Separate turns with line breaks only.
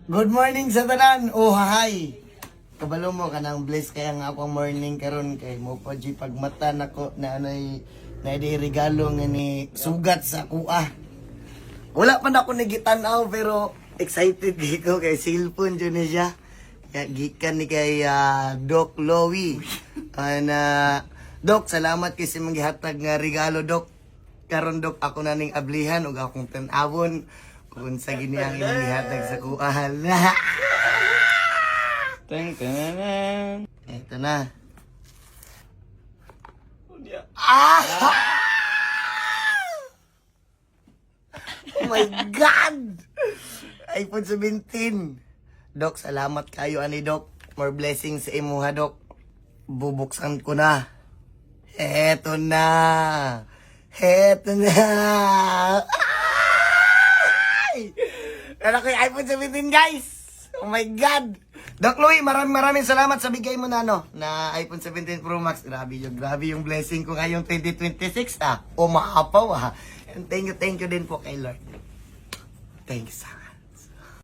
Good morning sa tanan. Oh, hi. Kabalo mo kanang bless kaya nga akong morning karon kay mo pa di pagmata nako na anay na di regalo nga ni sugat sa kuha. Wala pa na ako nagitan-aw pero excited ko kay cellphone jud ni siya. Kaya gikan ni kay Doc Lowy. Doc, salamat kay sa mga gihatag nga regalo, Doc. Karon Doc ako na ning ablihan ug akong tan-awon kung sa giniang imong gihatag sa kuha.
Teng teng.
Ito na. Ah! Oh my God! iPhone 17. Dok, salamat kayo ani Dok. More blessings sa imo ha Dok. Bubuksan ko na. Heto na. Heto na. Ay! Kala ko yung iPhone 17 guys. Oh my God. Doc Louie, maraming salamat sa bigay mo na na iPhone 17 Pro Max. Grabe yung blessing ko ngayong 2026 Umahapaw And thank you din po kay Lord. Thank you sa